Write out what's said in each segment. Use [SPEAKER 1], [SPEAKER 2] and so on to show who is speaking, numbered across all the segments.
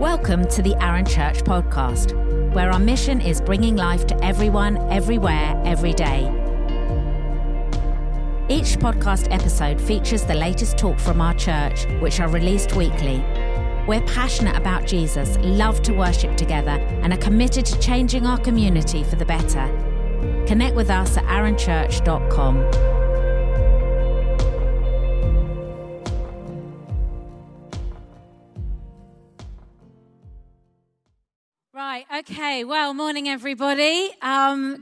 [SPEAKER 1] Welcome to the Arun Church podcast, where our mission is bringing life to everyone, everywhere, every day. Each podcast episode features the latest talk from our church, which are released weekly. We're passionate about Jesus, love to worship together, and are committed to changing our community for the better. Connect with us at arunchurch.com. Right, okay, well, morning everybody.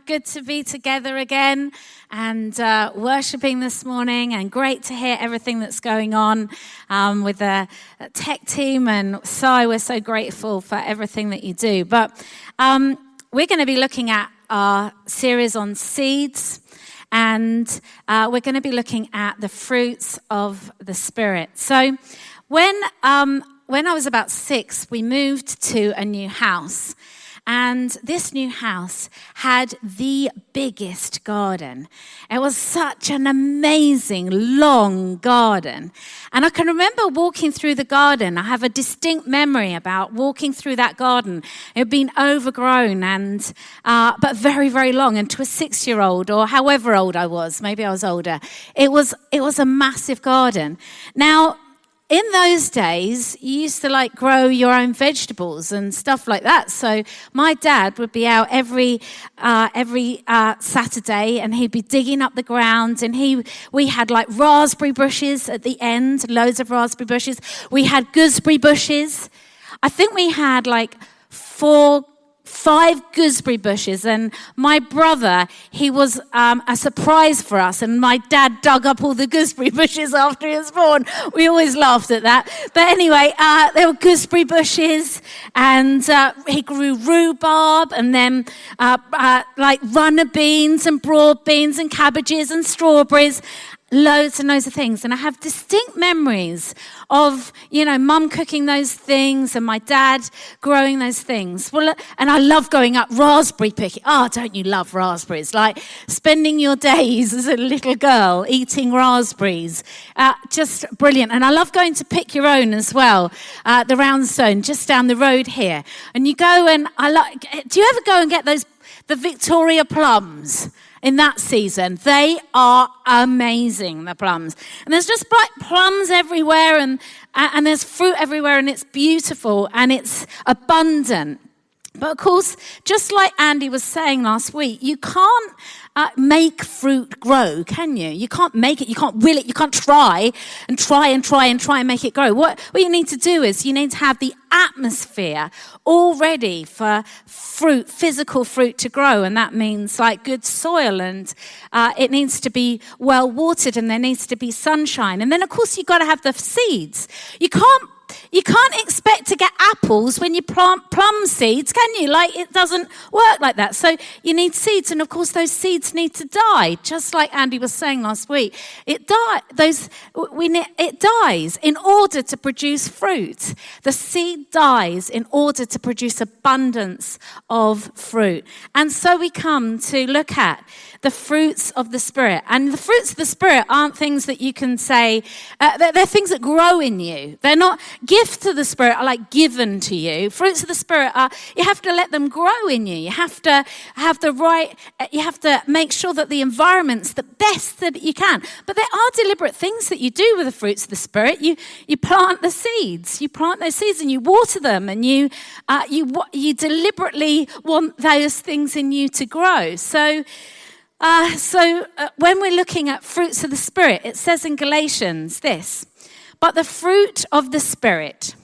[SPEAKER 1] Good to be together again and worshipping this morning, and great to hear everything that's going on with the tech team, and Si, we're so grateful for everything that you do. But we're going to be looking at our series on seeds, and we're going to be looking at the fruits of the Spirit. So when I was about 6, we moved to a new house, and this new house had the biggest garden. It was such an amazing, long garden. And I can remember walking through the garden. I have a distinct memory about walking through that garden. It had been overgrown, and but very, very long. And to a 6-year-old, or however old I was, maybe I was older, it was a massive garden. Now, in those days, you used to grow your own vegetables and stuff like that. So my dad would be out every Saturday, and he'd be digging up the ground. And we had raspberry bushes at the end, loads of raspberry bushes. We had gooseberry bushes. I think we had 5 gooseberry bushes, and my brother, he was a surprise for us, and my dad dug up all the gooseberry bushes after he was born. We always laughed at that. But anyway, there were gooseberry bushes, and he grew rhubarb, and then runner beans and broad beans and cabbages and strawberries. Loads and loads of things. And I have distinct memories of, Mum cooking those things and my dad growing those things. Well, and I love going up raspberry picking. Oh, don't you love raspberries? Spending your days as a little girl eating raspberries. Just brilliant. And I love going to pick your own as well. The Roundstone, just down the road here. And you go and do you ever go and get the Victoria plums? In that season, they are amazing, the plums. And there's just plums everywhere, and there's fruit everywhere, and it's beautiful, and it's abundant. But of course, just like Andy was saying last week, you can't make fruit grow, can you? You can't make it, you can't will it, you can't try and make it grow. What you need to do is you need to have the atmosphere all ready for fruit, physical fruit to grow, and that means good soil, and it needs to be well watered, and there needs to be sunshine. And then of course you've got to have the seeds. You can't expect to get apples when you plant plum seeds, can you? It doesn't work like that. So you need seeds, and of course those seeds need to die, just like Andy was saying last week. It dies in order to produce fruit. The seed dies in order to produce abundance of fruit. And so we come to look at the fruits of the Spirit. And the fruits of the Spirit aren't things that you can say, they're things that grow in you. They're not gifts of the Spirit are given to you. Fruits of the Spirit are, you have to let them grow in you. You have to have you have to make sure that the environment's the best that you can. But there are deliberate things that you do with the fruits of the Spirit. You plant the seeds. You plant those seeds and you water them, and you deliberately want those things in you to grow. So when we're looking at fruits of the Spirit, it says in Galatians this: but the fruit of the Spirit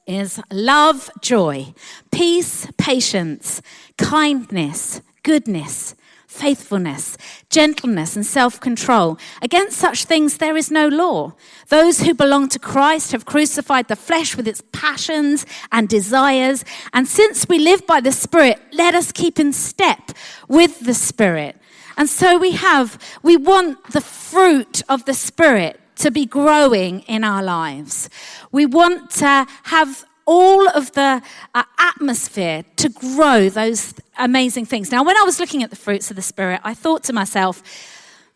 [SPEAKER 1] is love, joy, peace, patience, kindness, goodness, faithfulness, gentleness, and self-control. Against such things there is no law. Those who belong to Christ have crucified the flesh with its passions and desires. And since we live by the Spirit, let us keep in step with the Spirit. And so we want the fruit of the Spirit to be growing in our lives. We want to have all of the atmosphere to grow those amazing things. Now, when I was looking at the fruits of the Spirit, I thought to myself,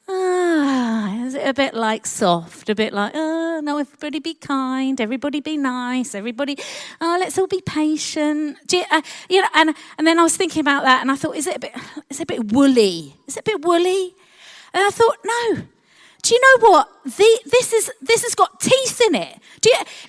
[SPEAKER 1] Is it a bit like soft? A bit like, no, everybody be kind, everybody be nice, everybody, let's all be patient. And then I was thinking about that, and I thought, is it a bit woolly? Is it a bit woolly? And I thought, no. Do you know what? This has got teeth in it.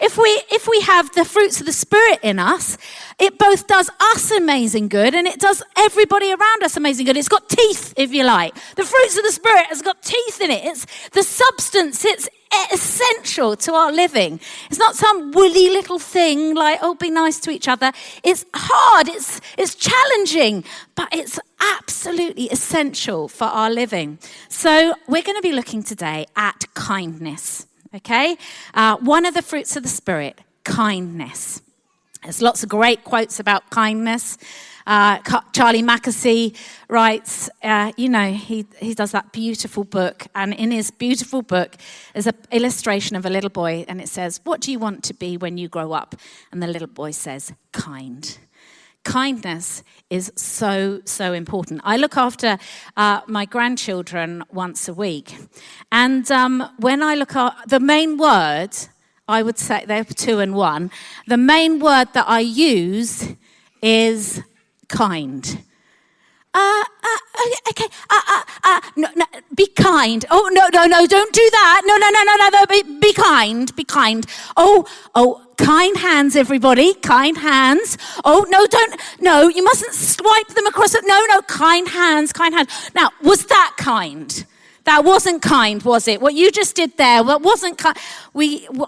[SPEAKER 1] If we have the fruits of the Spirit in us, it both does us amazing good and it does everybody around us amazing good. It's got teeth, if you like. The fruits of the Spirit has got teeth in it. It's the substance. It's essential to our living. It's not some woolly little thing like, oh, be nice to each other. It's hard. It's challenging, but it's absolutely essential for our living. So we're going to be looking today at kindness, okay? One of the fruits of the Spirit, kindness. There's lots of great quotes about kindness. Charlie Mackesy writes, he does that beautiful book. And in his beautiful book, there's an illustration of a little boy. And it says, what do you want to be when you grow up? And the little boy says, kind. Kindness is so, so important. I look after my grandchildren once a week. And when I look at the main word, I would say they're 2 and 1. The main word that I use is kind. Okay. No, be kind. Oh, no, don't do that. No, be kind. Be kind. Oh, kind hands, everybody. Kind hands. Oh, no, you mustn't swipe them across. No, kind hands. Now, was that kind? That wasn't kind, was it? What you just did there, that wasn't kind.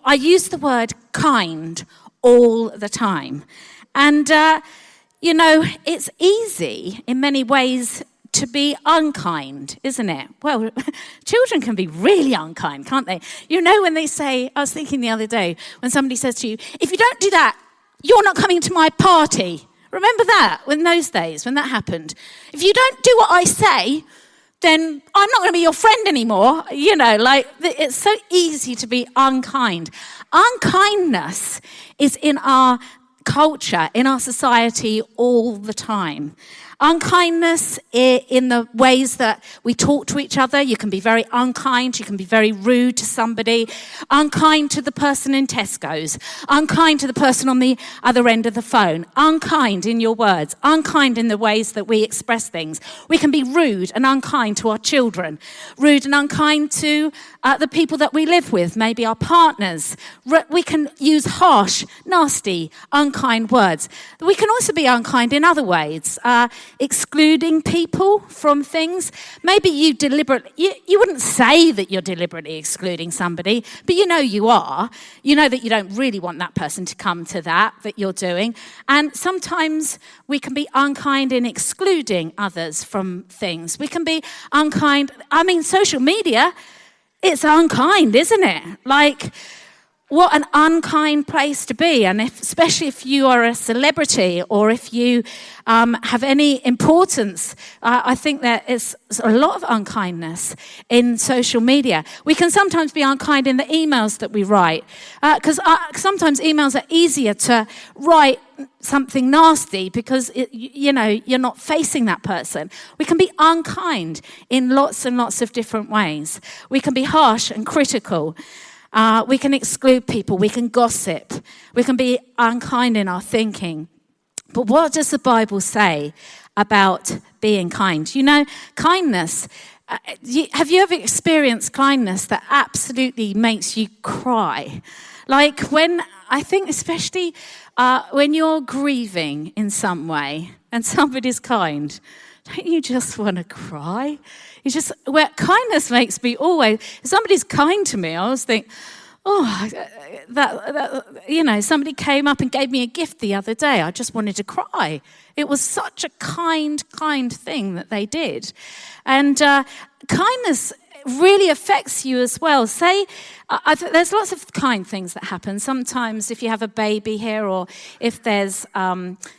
[SPEAKER 1] I use the word kind all the time. And, it's easy in many ways to be unkind, isn't it? Well, children can be really unkind, can't they? When they say, I was thinking the other day, when somebody says to you, if you don't do that, you're not coming to my party. Remember that, in those days, when that happened? If you don't do what I say, then I'm not going to be your friend anymore. It's so easy to be unkind. Unkindness is in our culture, in our society all the time. Unkindness in the ways that we talk to each other. You can be very unkind. You can be very rude to somebody. Unkind to the person in Tesco's. Unkind to the person on the other end of the phone. Unkind in your words. Unkind in the ways that we express things. We can be rude and unkind to our children. Rude and unkind to the people that we live with, maybe our partners. We can use harsh, nasty, unkind words. We can also be unkind in other ways. Excluding people from things. Maybe you wouldn't say that you're deliberately excluding somebody, but you are. You know that you don't really want that person to come to that you're doing. And sometimes we can be unkind in excluding others from things. We can be unkind. Social media, it's unkind, isn't it? What an unkind place to be. And especially if you are a celebrity or if you have any importance, I think there is a lot of unkindness in social media. We can sometimes be unkind in the emails that we write. Because sometimes emails are easier to write something nasty because, you're not facing that person. We can be unkind in lots and lots of different ways. We can be harsh and critical. We can exclude people. We can gossip. We can be unkind in our thinking. But what does the Bible say about being kind? Kindness. Have you ever experienced kindness that absolutely makes you cry? I think especially when you're grieving in some way and somebody's kind, don't you just want to cry? Kindness makes me always, if somebody's kind to me, I always think, somebody came up and gave me a gift the other day. I just wanted to cry. It was such a kind thing that they did. And kindness really affects you as well. There's lots of kind things that happen. Sometimes if you have a baby here or if there's,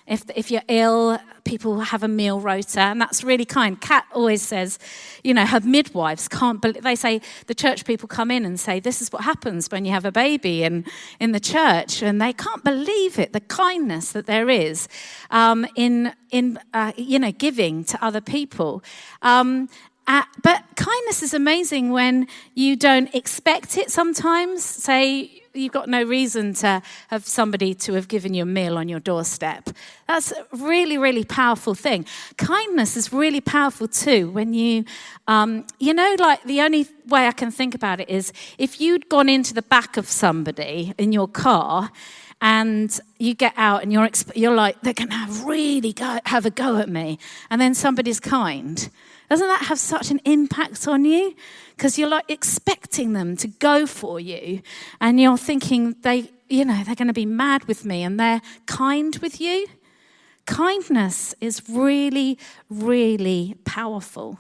[SPEAKER 1] if you're ill, people have a meal rota, and that's really kind. Kat always says, her midwives can't believe, they say, the church people come in and say, this is what happens when you have a baby in the church, and they can't believe it, the kindness that there is in giving to other people. But kindness is amazing when you don't expect it sometimes. Say you've got no reason to have somebody to have given you a meal on your doorstep. That's a really, really powerful thing. Kindness is really powerful too when you, like the only way I can think about it is if you'd gone into the back of somebody in your car and you get out and you're like, they're going to have a go at me. And then somebody's kind. Doesn't that have such an impact on you? Because you're like expecting them to go for you. And you're thinking they're going to be mad with me and they're kind with you. Kindness is really, really powerful.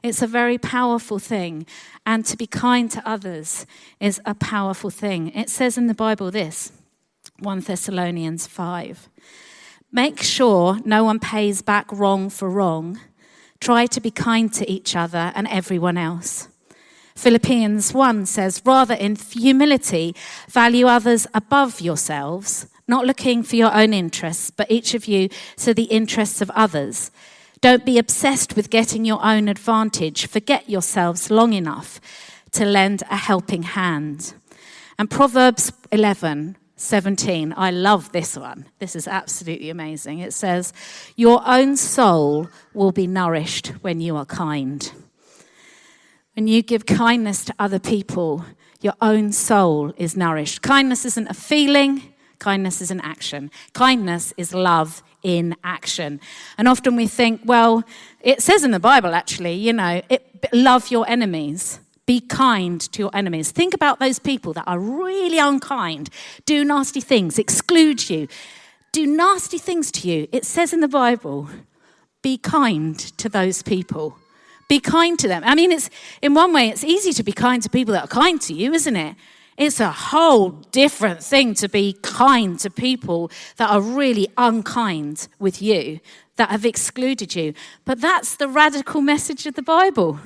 [SPEAKER 1] It's a very powerful thing. And to be kind to others is a powerful thing. It says in the Bible this, 1 Thessalonians 5. Make sure no one pays back wrong for wrong. Try to be kind to each other and everyone else. Philippians 1 says, rather in humility, value others above yourselves, not looking for your own interests, but each of you to the interests of others. Don't be obsessed with getting your own advantage. Forget yourselves long enough to lend a helping hand. And Proverbs 11:17, I love this one. This is absolutely amazing. It says, your own soul will be nourished when you are kind. When you give kindness to other people, your own soul is nourished. Kindness isn't a feeling. Kindness is an action. Kindness is love in action. And often we think, well, it says in the Bible, actually, love your enemies. Be kind to your enemies. Think about those people that are really unkind, do nasty things, exclude you, do nasty things to you. It says in the Bible, be kind to those people. Be kind to them. I mean, in one way, it's easy to be kind to people that are kind to you, isn't it? It's a whole different thing to be kind to people that are really unkind with you, that have excluded you. But that's the radical message of the Bible.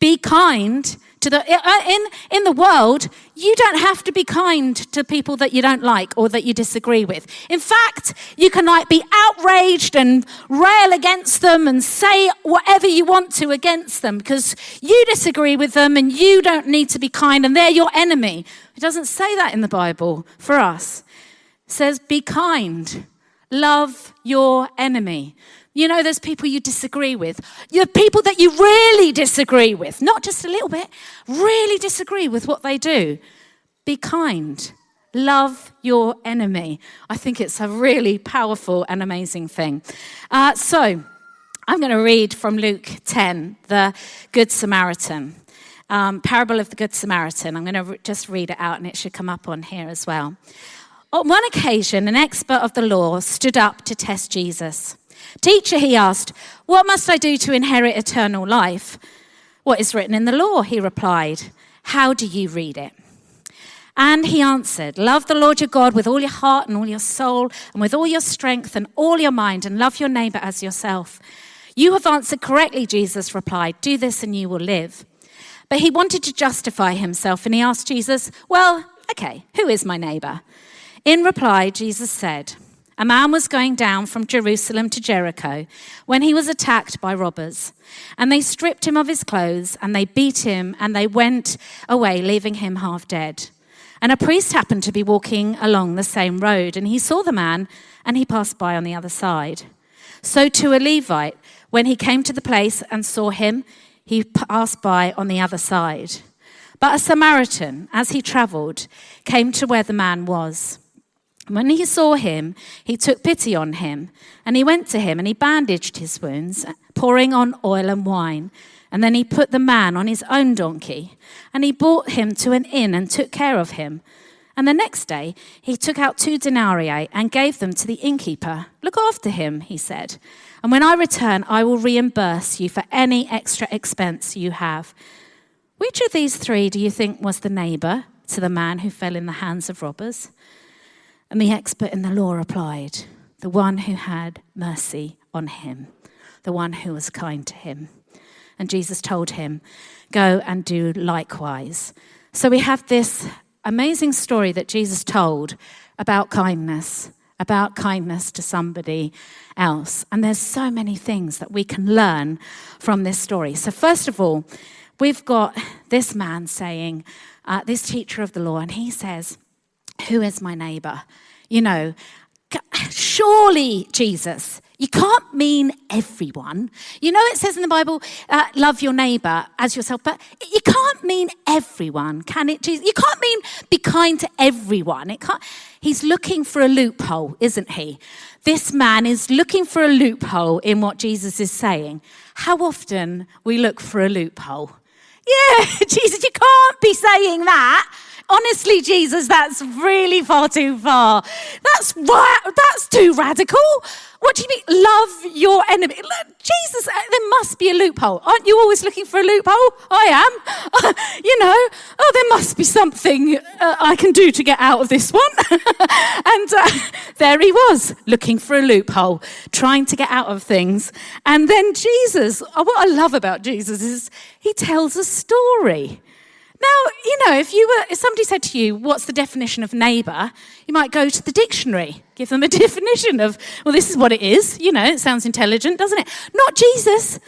[SPEAKER 1] Be kind to in the world, you don't have to be kind to people that you don't like or that you disagree with. In fact, you can be outraged and rail against them and say whatever you want to against them because you disagree with them and you don't need to be kind and they're your enemy. It doesn't say that in the Bible for us. It says be kind. Love your enemy. There's people you disagree with. You're people that you really disagree with, not just a little bit, really disagree with what they do. Be kind. Love your enemy. I think it's a really powerful and amazing thing. So I'm going to read from Luke 10, the Good Samaritan. Parable of the Good Samaritan. I'm going to just read it out and it should come up on here as well. On one occasion, an expert of the law stood up to test Jesus. Teacher, he asked, what must I do to inherit eternal life? What is written in the law? He replied. How do you read it? And he answered, love the Lord your God with all your heart and all your soul and with all your strength and all your mind and love your neighbor as yourself. You have answered correctly, Jesus replied. Do this and you will live. But he wanted to justify himself and he asked Jesus, well, okay, who is my neighbor? In reply, Jesus said, a man was going down from Jerusalem to Jericho when he was attacked by robbers. And they stripped him of his clothes and they beat him and they went away, leaving him half dead. And a priest happened to be walking along the same road and he saw the man and he passed by on the other side. So to a Levite, when he came to the place and saw him, he passed by on the other side. But a Samaritan, as he traveled, came to where the man was. When he saw him, he took pity on him, and he went to him and he bandaged his wounds, pouring on oil and wine. And then he put the man on his own donkey, and he brought him to an inn and took care of him. And the next day he took out 2 denarii and gave them to the innkeeper. Look after him, he said, and when I return, I will reimburse you for any extra expense you have. Which of these 3 do you think was the neighbor to the man who fell in the hands of robbers? And the expert in the law replied, the one who had mercy on him, the one who was kind to him. And Jesus told him, go and do likewise. So we have this amazing story that Jesus told about kindness, about kindness to somebody else. And there's so many things that we can learn from this story. So first of all, we've got this man saying, this teacher of the law, and he says, who is my neighbor? You know, surely, Jesus, you can't mean everyone. You know, it says in the Bible, love your neighbor as yourself, but you can't mean everyone, can it, Jesus? You can't mean be kind to everyone. It can't. He's looking for a loophole, isn't he? This man is looking for a loophole in what Jesus is saying. How often we look for a loophole? Yeah, Jesus, you can't be saying that. Honestly, Jesus, that's really far too far. That's too radical. What do you mean, love your enemy? Jesus, there must be a loophole. Aren't you always looking for a loophole? I am. There must be something I can do to get out of this one. And there he was, looking for a loophole, trying to get out of things. And then Jesus, what I love about Jesus is he tells a story. Now, if somebody said to you, what's the definition of neighbour? You might go to the dictionary, give them a definition of, well, this is what it is. It sounds intelligent, doesn't it? Not Jesus.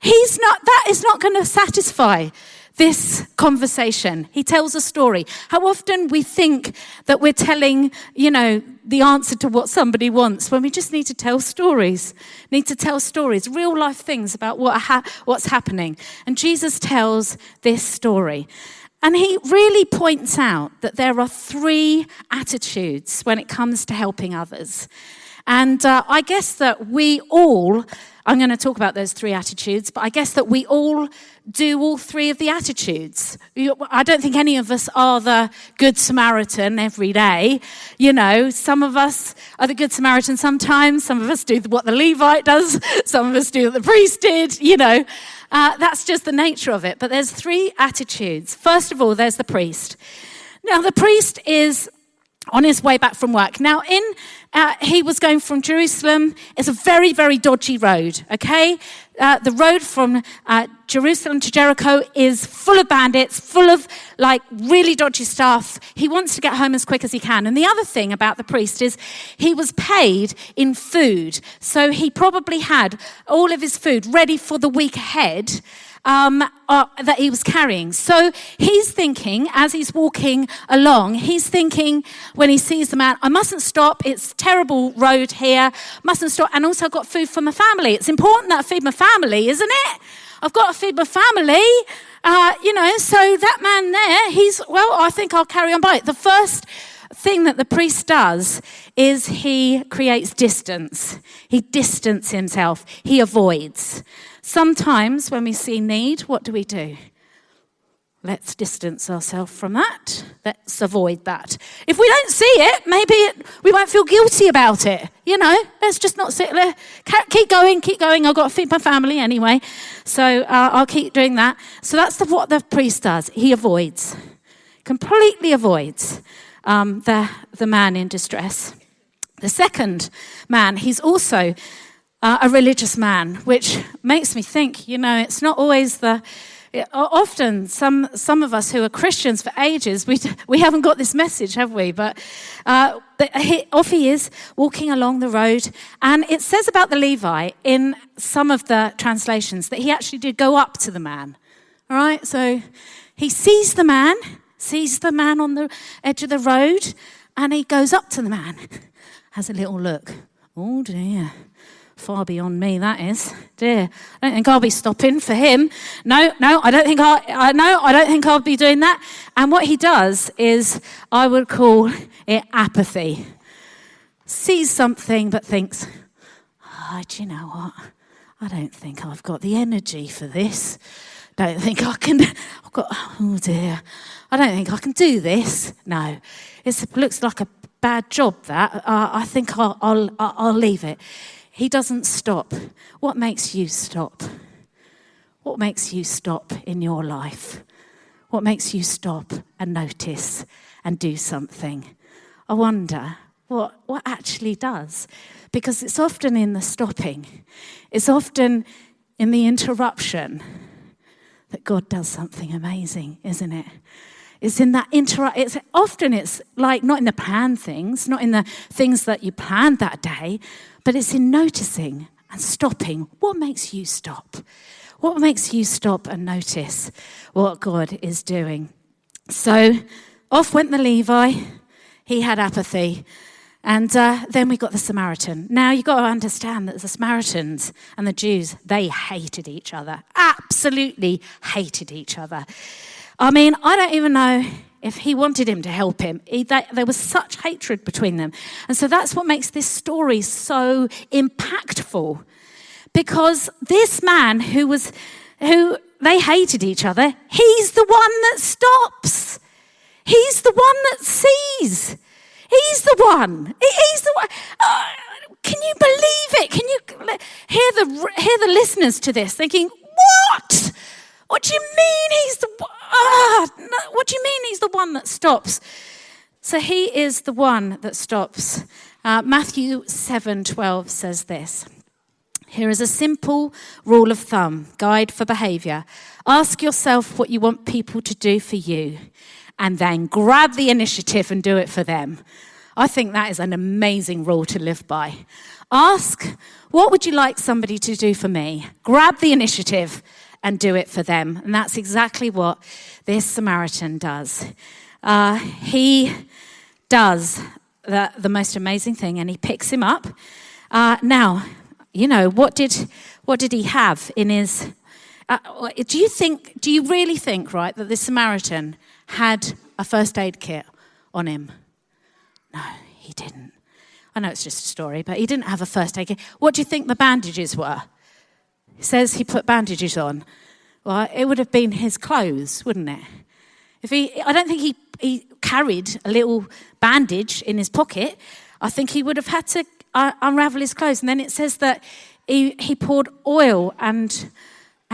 [SPEAKER 1] That is not going to satisfy this conversation. He tells a story. How often we think that we're telling, the answer to what somebody wants when we just need to tell stories. Real life things about what's happening. And Jesus tells this story. And he really points out that there are 3 attitudes when it comes to helping others. And I guess that I'm going to talk about those 3 attitudes, but I guess that we all do all 3 of the attitudes. I don't think any of us are the Good Samaritan every day. Some of us are the Good Samaritan sometimes. Some of us do what the Levite does. Some of us do what the priest did, That's just the nature of it. But there's 3 attitudes. First of all, there's the priest. Now, the priest is on his way back from work. Now, he was going from Jerusalem. It's a very, very dodgy road, okay? The road from Jerusalem to Jericho is full of bandits, full of, really dodgy stuff. He wants to get home as quick as he can. And the other thing about the priest is he was paid in food. So he probably had all of his food ready for the week ahead, that he was carrying. So he's thinking, as he's walking along, when he sees the man, I mustn't stop, it's a terrible road here, mustn't stop, and also I've got food for my family. It's important that I feed my family, isn't it? I've got to feed my family, so that man there, I think I'll carry on by it. The first thing that the priest does is he creates distance. He distances himself. He avoids. Sometimes when we see need, what do? Let's distance ourselves from that. Let's avoid that. If we don't see it, maybe we won't feel guilty about it. Let's just not sit there. Keep going. I've got to feed my family anyway. So I'll keep doing that. So that's what the priest does. He avoids, completely avoids the man in distress. The second man, he's also a religious man, which makes me think, it's not always often some of us who are Christians for ages, we haven't got this message, have we? But off he is, walking along the road, and it says about the Levite in some of the translations that he actually did go up to the man. All right, so he sees the man on the edge of the road, and he goes up to the man, has a little look. Oh dear. Far beyond me, that is. Dear, I don't think I'll be stopping for him. No, I don't think I'll be doing that. And what he does is, I would call it apathy. Sees something but thinks, do you know what? I don't think I've got the energy for this. Don't think I can. Oh dear. I don't think I can do this. No, it looks like a bad job. That I think I'll leave it. He doesn't stop. What makes you stop? What makes you stop in your life? What makes you stop and notice and do something? I wonder what actually does. Because it's often in the stopping. It's often in the interruption that God does something amazing, isn't it? It's in that it's like not in the planned things, not in the things that you planned that day, but it's in noticing and stopping. What makes you stop? What makes you stop and notice what God is doing? So off went the Levi. He had apathy. And then we got the Samaritan. Now, you've got to understand that the Samaritans and the Jews, they hated each other. Absolutely hated each other. I mean, I don't even know if he wanted him to help him. There was such hatred between them. And so that's what makes this story so impactful. Because this man who they hated each other, he's the one that stops. He's the one that sees. He's the one. He's the one. Can you believe it? Can you hear the listeners to this thinking, what? What do you mean he's the one? What do you mean he's the one that stops? So he is the one that stops. Matthew 7:12 says this. Here is a simple rule of thumb, guide for behavior. Ask yourself what you want people to do for you, and then grab the initiative and do it for them. I think that is an amazing rule to live by. Ask, what would you like somebody to do for me? Grab the initiative and do it for them. And that's exactly what this Samaritan does. He does the most amazing thing, and he picks him up. Now, you know, what did he have in his... do you really think, right, that this Samaritan had a first aid kit on him? No, he didn't. I know it's just a story, but he didn't have a first aid kit. What do you think the bandages were? It says he put bandages on. Well, it would have been his clothes, wouldn't it? I don't think he carried a little bandage in his pocket. I think he would have had to unravel his clothes. And then it says that he poured oil and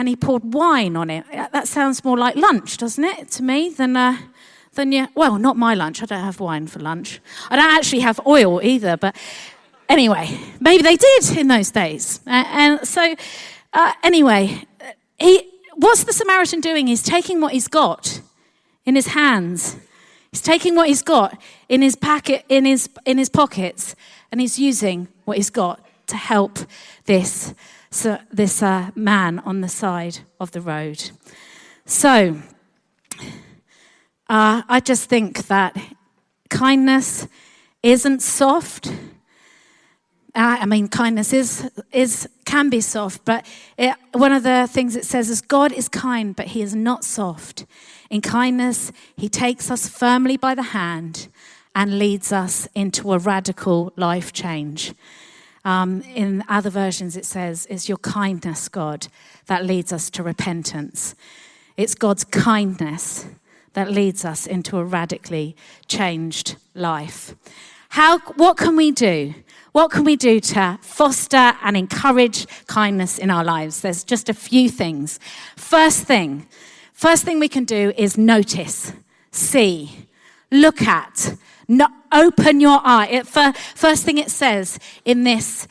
[SPEAKER 1] he poured wine on it. That sounds more like lunch, doesn't it, to me, well, not my lunch. I don't have wine for lunch. I don't actually have oil either, but anyway, maybe they did in those days. Anyway, what's the Samaritan doing? He's taking what he's got in his hands. He's taking what he's got in his pockets, and he's using what he's got to help this man on the side of the road. So, I just think that kindness isn't soft. Kindness can be soft, but one of the things it says is God is kind, but he is not soft. In kindness, he takes us firmly by the hand and leads us into a radical life change. In other versions, it says, it's your kindness, God, that leads us to repentance. It's God's kindness that leads us into a radically changed life. What can we do? What can we do to foster and encourage kindness in our lives? There's just a few things. First thing we can do is notice, see, look at, open your eye. First thing it says in this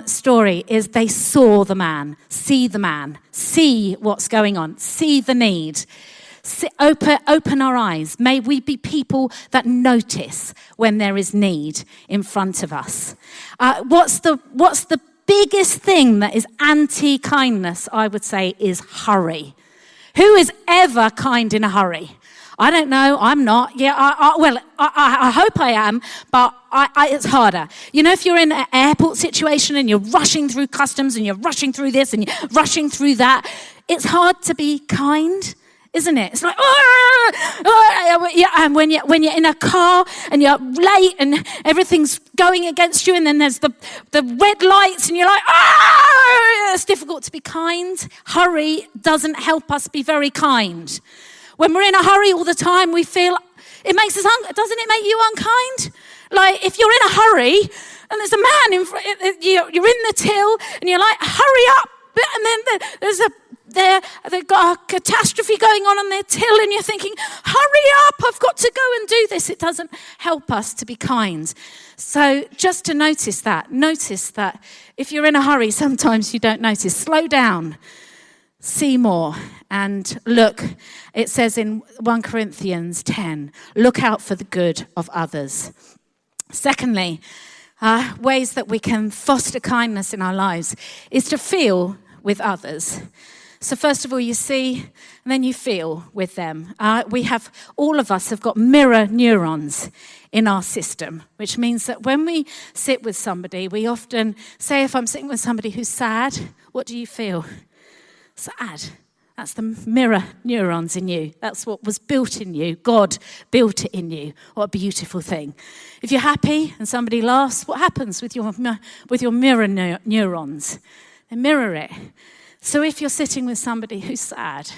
[SPEAKER 1] story is they saw the man, see what's going on, see the need. Open our eyes. May we be people that notice when there is need in front of us. What's the biggest thing that is anti-kindness, I would say, is hurry. Who is ever kind in a hurry? I don't know. I'm not. Yeah. I hope I am, but it's harder. You know, if you're in an airport situation and you're rushing through customs and you're rushing through this and you're rushing through that, it's hard to be kind. Isn't it? It's like, and when you're in a car and you're late and everything's going against you, and then there's the red lights and you're like, it's difficult to be kind. Hurry doesn't help us be very kind. When we're in a hurry all the time, we feel, it makes us, doesn't it make you unkind? Like if you're in a hurry and there's a man in front, you're in the till and you're like, hurry up. And then they've got a catastrophe going on their till and you're thinking, hurry up, I've got to go and do this. It doesn't help us to be kind. So just to notice that if you're in a hurry, sometimes you don't notice. Slow down. see more and look. It says in 1 Corinthians 10, look out for the good of others. Secondly, ways that we can foster kindness in our lives is to feel with others. So first of all, you see, and then you feel with them. All of us have got mirror neurons in our system, which means that when we sit with somebody, we often say, if I'm sitting with somebody who's sad, what do you feel? Sad. That's the mirror neurons in you. That's what was built in you. God built it in you. What a beautiful thing. If you're happy and somebody laughs, what happens with your mirror neurons? They mirror it. So if you're sitting with somebody who's sad,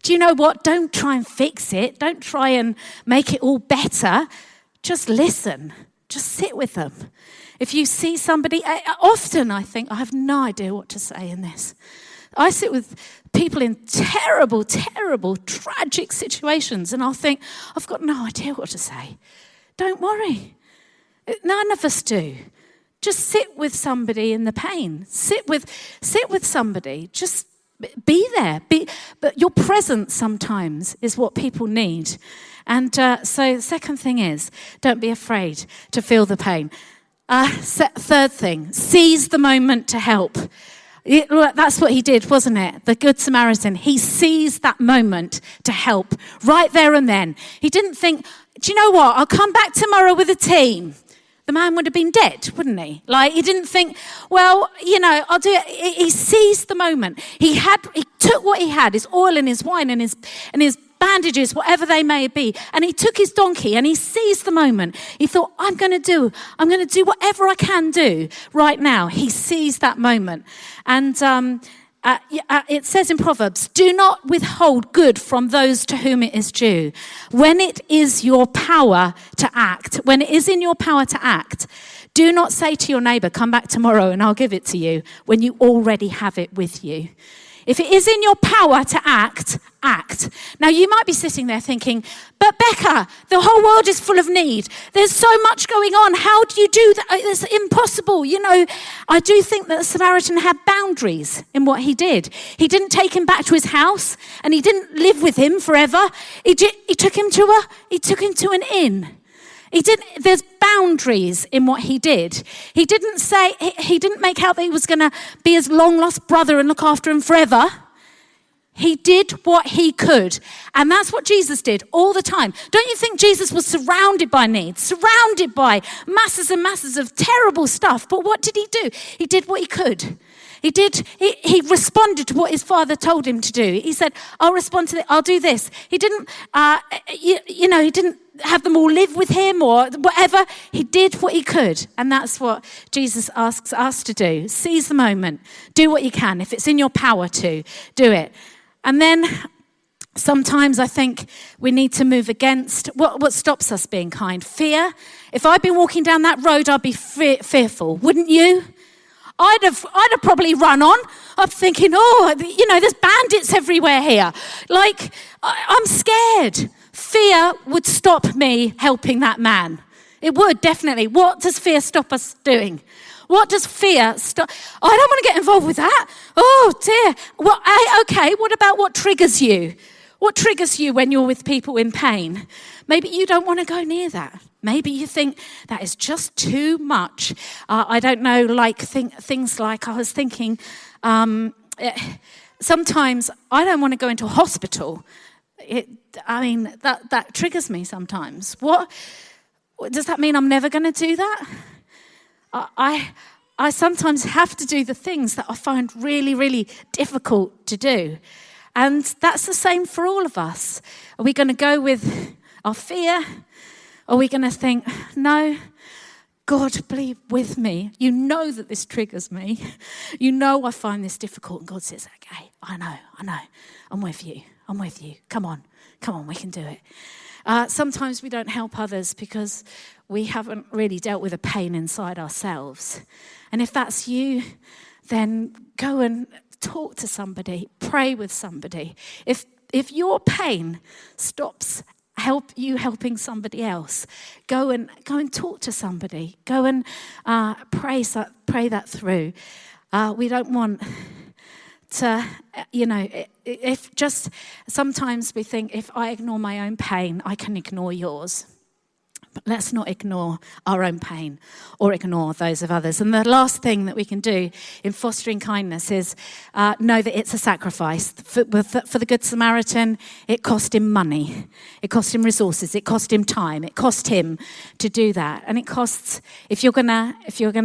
[SPEAKER 1] do you know what? Don't try and fix it. Don't try and make it all better. Just listen. Just sit with them. If you see somebody, often I think, I have no idea what to say in this. I sit with people in terrible, terrible, tragic situations, and I'll think, I've got no idea what to say. Don't worry. None of us do. Just sit with somebody in the pain. Sit with somebody. Just be there. But your presence sometimes is what people need. And so the second thing is, don't be afraid to feel the pain. Third thing, seize the moment to help. That's what he did, wasn't it? The Good Samaritan. He seized that moment to help right there and then. He didn't think, do you know what? I'll come back tomorrow with a team. The man would have been dead, wouldn't he? Like, he didn't think, well, I'll do it. He seized the moment. He took what he had, his oil and his wine and his bandages, whatever they may be, and he took his donkey and he seized the moment. He thought, I'm going to do whatever I can do right now. He seized that moment. And it says in Proverbs, do not withhold good from those to whom it is due. When it is your power to act, when it is in your power to act, do not say to your neighbor, come back tomorrow and I'll give it to you, when you already have it with you. If it is in your power to act, act. Now, you might be sitting there thinking, but Becca, the whole world is full of need. There's so much going on. How do you do that? It's impossible. I do think that the Samaritan had boundaries in what he did. He didn't take him back to his house, and he didn't live with him forever. He took him to an inn. There's boundaries in what he did. He didn't make out that he was going to be his long lost brother and look after him forever. He did what he could. And that's what Jesus did all the time. Don't you think Jesus was surrounded by needs, surrounded by masses and masses of terrible stuff? But what did he do? He did what he could. He responded to what his father told him to do. He said, I'll respond to that. I'll do this. He didn't, he didn't have them all live with him or whatever. He did what he could. And that's what Jesus asks us to do. Seize the moment. Do what you can. If it's in your power to, do it. And then sometimes I think we need to move against what stops us being kind. Fear. If I'd been walking down that road, I'd be fearful. Wouldn't you? I'd have probably run on. I'm thinking, there's bandits everywhere here. Like, I'm scared. Fear would stop me helping that man. It would, definitely. What does fear stop us doing? What does fear stop? I don't want to get involved with that. Oh, dear. Well, okay, what about what triggers you? What triggers you when you're with people in pain? Maybe you don't want to go near that. Maybe you think that is just too much. I don't know, things like I was thinking, sometimes I don't want to go into a hospital. That triggers me sometimes. What does that mean? I'm never going to do that? I sometimes have to do the things that I find really, really difficult to do. And that's the same for all of us. Are we going to go with our fear? Are we going to think, no, God, be with me. You know that this triggers me. You know I find this difficult. And God says, okay, I know. I'm with you. Come on, we can do it. Sometimes we don't help others because we haven't really dealt with a pain inside ourselves. And if that's you, then go and talk to somebody, pray with somebody. If your pain stops helping somebody else, go and talk to somebody. Go and pray that through. We don't want if just sometimes we think if I ignore my own pain, I can ignore yours. But let's not ignore our own pain or ignore those of others. And the last thing that we can do in fostering kindness is know that it's a sacrifice. For the Good Samaritan, it cost him money. It cost him resources. It cost him time. It cost him to do that. And it costs, if you're gonna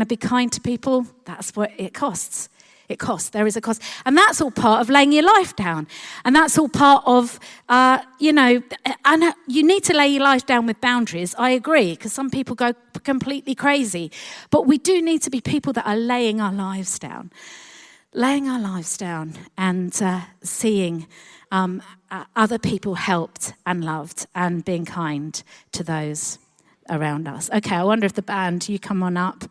[SPEAKER 1] be kind to people, that's what it costs. It costs. There is a cost. And that's all part of laying your life down. And that's all part of, and you need to lay your life down with boundaries. I agree, because some people go completely crazy. But we do need to be people that are laying our lives down. Laying our lives down and seeing other people helped and loved and being kind to those around us. Okay, I wonder if the band, you come on up.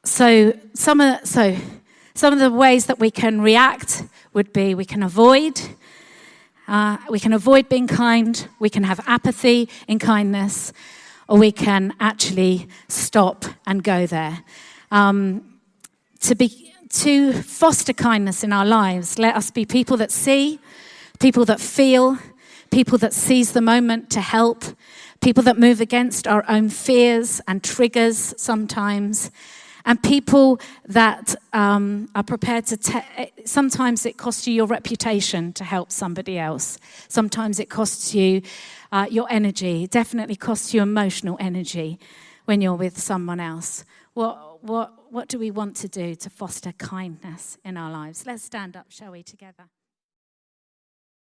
[SPEAKER 1] So some of the ways that we can react would be we can avoid being kind, we can have apathy in kindness, or we can actually stop and go there. To foster kindness in our lives, let us be people that see, people that feel, people that seize the moment to help, people that move against our own fears and triggers sometimes. And people that are prepared to sometimes it costs you your reputation to help somebody else. Sometimes it costs you your energy. It definitely costs you emotional energy when you're with someone else. What do we want to do to foster kindness in our lives? Let's stand up, shall we, together?